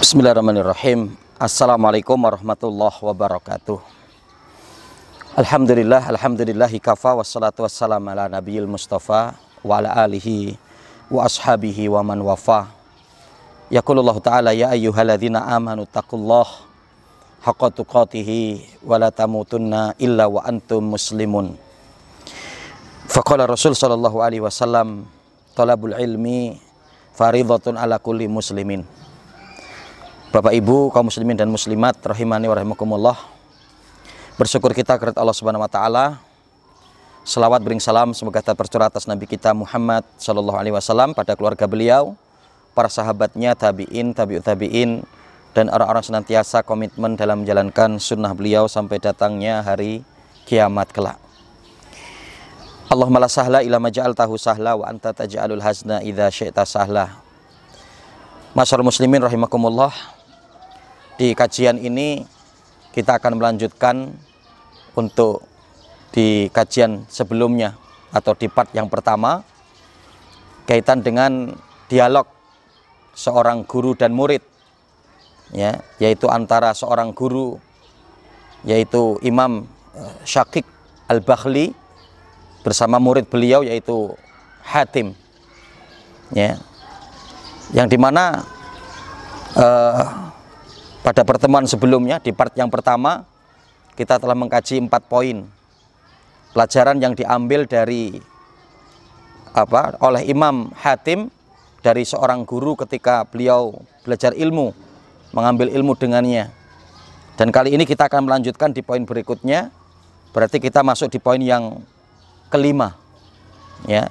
Bismillahirrahmanirrahim. Assalamualaikum warahmatullahi wabarakatuh. Alhamdulillahi kafa wassalatu wassalamu ala nabiyil mustafa wa ala alihi wa ashabihi wa man wafa. Yaqulullahu ta'ala ya ayyuhalladzina amanu taqullaha haqqa tuqatih wa la tamutunna illa wa antum muslimun. Faqala Rasul sallallahu alaihi wasallam talabul ilmi faridhatun ala kulli muslimin. Bapak Ibu kaum muslimin dan muslimat rahimani wa rahimakumullah. Bersyukur kita kepada Allah Subhanahu wa taala. Selawat bering salam semoga tercurah atas Nabi kita Muhammad sallallahu alaihi wasallam, pada keluarga beliau, para sahabatnya, tabi'in, tabi'ut tabi'in, dan orang-orang senantiasa komitmen dalam menjalankan sunnah beliau sampai datangnya hari kiamat kelak. Allahumma la sahla illa ma ja'altahu sahla wa anta taj'alul hazna idza syi'ta sahla. Masyaallah muslimin rahimakumullah. Di kajian ini kita akan melanjutkan untuk di kajian sebelumnya atau di part yang pertama kaitan dengan dialog seorang guru dan murid, ya, yaitu antara seorang guru yaitu Imam Syaqiq Al-Bakhli bersama murid beliau yaitu Hatim, ya, yang dimana pada pertemuan sebelumnya di part yang pertama kita telah mengkaji 4 poin pelajaran yang diambil dari oleh Imam Hatim dari seorang guru ketika beliau belajar ilmu, mengambil ilmu dengannya. Dan kali ini kita akan melanjutkan di poin berikutnya, berarti kita masuk di poin yang kelima, ya,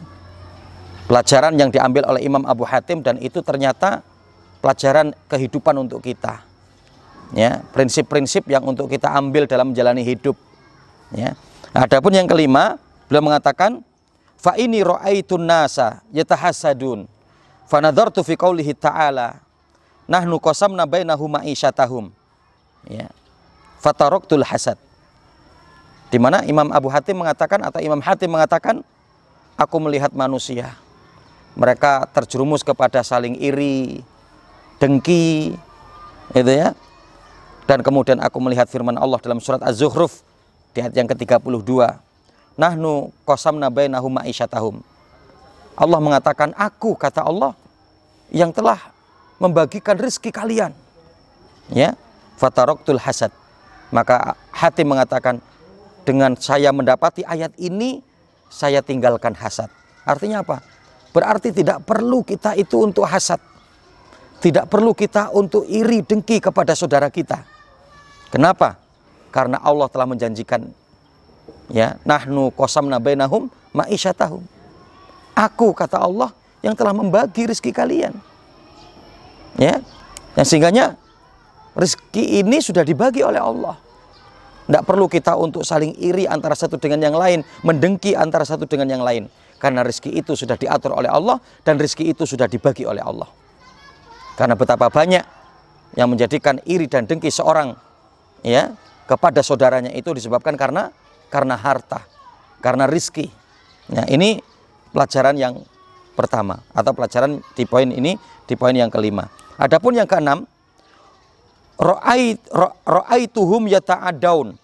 pelajaran yang diambil oleh Imam Abu Hatim, dan itu ternyata pelajaran kehidupan untuk kita, ya, prinsip-prinsip yang untuk kita ambil dalam menjalani hidup, ya. Adapun yang kelima, beliau mengatakan fa ini ra'aitun nasa yatahassadun fa nadartu fi qoulihi ta'ala nahnu qasamna bainahum ma'isyatahum, ya, fataraktul hasad. Di mana Imam Abu Hatim mengatakan atau Imam Hatim mengatakan, aku melihat manusia mereka terjerumus kepada saling iri, dengki, itu ya. Dan kemudian aku melihat firman Allah dalam surat Az-Zukhruf di ayat yang ke-32. Nahnu qasamna bainahum ma'isyatahum. Allah mengatakan, aku, kata Allah, yang telah membagikan rezeki kalian. Ya, fataraktul hasad. Maka Hatim mengatakan, dengan saya mendapati ayat ini, saya tinggalkan hasad. Artinya apa? Berarti tidak perlu kita itu untuk hasad. Tidak perlu kita untuk iri dengki kepada saudara kita. Kenapa? Karena Allah telah menjanjikan, ya, nahnu qasamna bainahum ma'isyatahum. Aku, kata Allah, yang telah membagi rezeki kalian. Ya. Yang sehingganya rezeki ini sudah dibagi oleh Allah. Tidak perlu kita untuk saling iri antara satu dengan yang lain, mendengki antara satu dengan yang lain. Karena rezeki itu sudah diatur oleh Allah dan rezeki itu sudah dibagi oleh Allah. Karena betapa banyak yang menjadikan iri dan dengki seorang, ya, kepada saudaranya itu disebabkan karena harta, karena rizki. Nah, ini pelajaran yang pertama atau pelajaran di poin ini, di poin yang kelima. Adapun yang keenam, ra'aituhum yata'adaun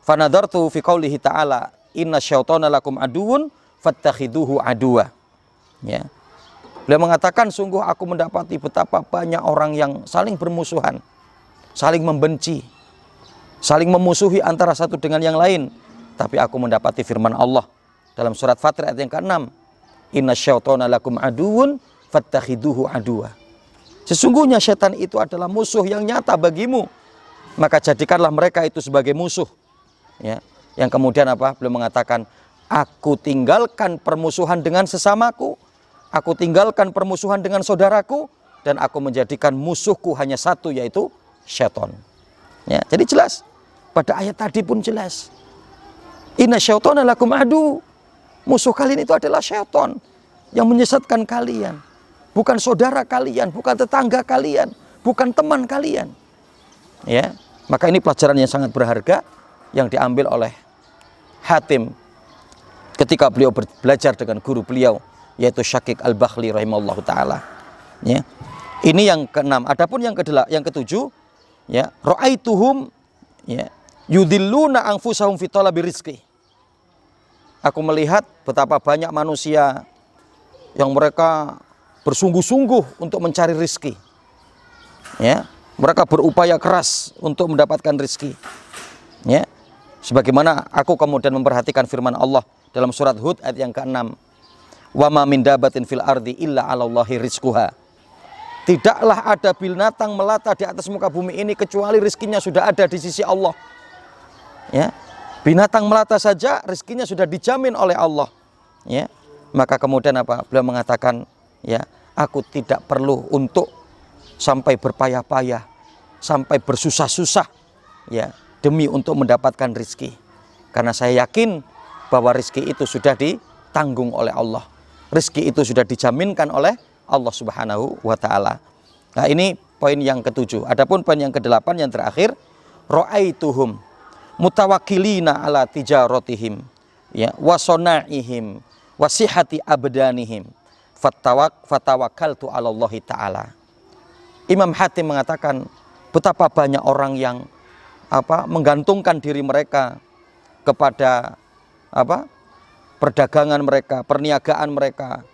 fanadartu fi qoulihi ta'ala inna syaitana lakum aduun fattakhiduhu aduwa. Ya. Beliau mengatakan, sungguh aku mendapati betapa banyak orang yang saling bermusuhan, saling membenci, saling memusuhi antara satu dengan yang lain. Tapi aku mendapati firman Allah dalam surat Fatir ayat yang ke-6, inna syaitana lakum aduun fattakhiduhu aduwa. Sesungguhnya syaitan itu adalah musuh yang nyata bagimu, maka jadikanlah mereka itu sebagai musuh. Ya. Yang kemudian apa? Beliau mengatakan, aku tinggalkan permusuhan dengan sesamaku, aku tinggalkan permusuhan dengan saudaraku, dan aku menjadikan musuhku hanya satu, yaitu syaitan. Ya, jadi jelas, pada ayat tadi pun jelas. Inna syaitana lakum adu. Musuh kalian itu adalah syaitan yang menyesatkan kalian. Bukan saudara kalian, bukan tetangga kalian, bukan teman kalian. Ya, maka ini pelajaran yang sangat berharga yang diambil oleh Hatim ketika beliau belajar dengan guru beliau yaitu Syaqiq Al-Bakhli rahimahullahu taala. Ya. Ini yang keenam. Adapun yang ketujuh, ya, ra'aituhum ya yudilluna anfusahum fi talabi rizqi. Aku melihat betapa banyak manusia yang mereka bersungguh-sungguh untuk mencari rizki. Ya, mereka berupaya keras untuk mendapatkan rizki. Ya, sebagaimana aku kemudian memperhatikan firman Allah dalam surat Hud ayat yang ke-6. Wa ma min dabatin fil ardi illa 'alallahi rizquha. Tidaklah ada binatang melata di atas muka bumi ini kecuali rizkinya sudah ada di sisi Allah. Ya, binatang melata saja rizkinya sudah dijamin oleh Allah. Ya, maka kemudian apa? Beliau mengatakan, ya, aku tidak perlu untuk sampai berpayah-payah, sampai bersusah-susah, ya, demi untuk mendapatkan rizki. Karena saya yakin bahwa rizki itu sudah ditanggung oleh Allah. Rizki itu sudah dijaminkan oleh Allah Subhanahu wa ta'ala. Nah, ini poin yang ketujuh. Adapun poin yang kedelapan yang terakhir, ra'aituhum mutawakkilina ala tijaratihim, ya, wa sonaihim wa sihhati abdanihim fatawakkaltu 'ala Allah taala. Imam Hatim mengatakan betapa banyak orang yang menggantungkan diri mereka kepada perdagangan mereka, perniagaan mereka.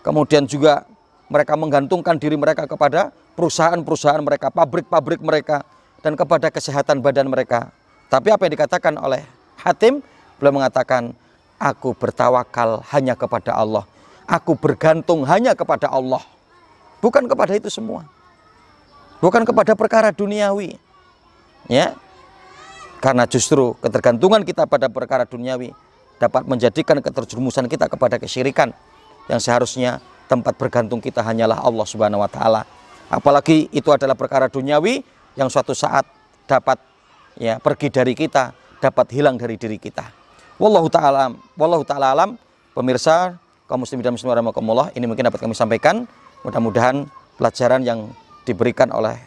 Kemudian juga mereka menggantungkan diri mereka kepada perusahaan-perusahaan mereka, pabrik-pabrik mereka, dan kepada kesehatan badan mereka. Tapi apa yang dikatakan oleh Hatim? Beliau mengatakan, aku bertawakal hanya kepada Allah. Aku bergantung hanya kepada Allah. Bukan kepada itu semua. Bukan kepada perkara duniawi. Ya. Karena justru ketergantungan kita pada perkara duniawi dapat menjadikan keterjerumusan kita kepada kesyirikan, yang seharusnya tempat bergantung kita hanyalah Allah Subhanahu wa ta'ala. Apalagi itu adalah perkara duniawi yang suatu saat dapat, ya, pergi dari kita, dapat hilang dari diri kita. Wallahu ta'ala alam. Pemirsa kaum muslimin dan muslimat rahimakumullah, ini mungkin dapat kami sampaikan. Mudah-mudahan pelajaran yang diberikan oleh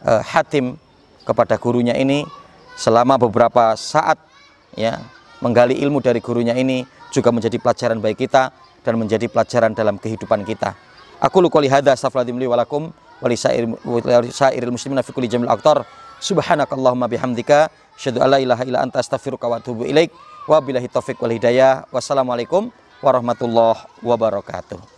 Hatim kepada gurunya ini selama beberapa saat, ya, menggali ilmu dari gurunya ini juga menjadi pelajaran bagi kita dan menjadi pelajaran dalam kehidupan kita. Aku qouli hadza astaghfirullahaladzim li wa lakum wa li sairil muslimina fi kulli jamil aqtar. Subhanakallahumma bihamdika asyhadu an la ilaha illa anta astaghfiruka wa atubu ilaik. Wa billahi taufik wal hidayah. Wassalamualaikum warahmatullahi wabarakatuh.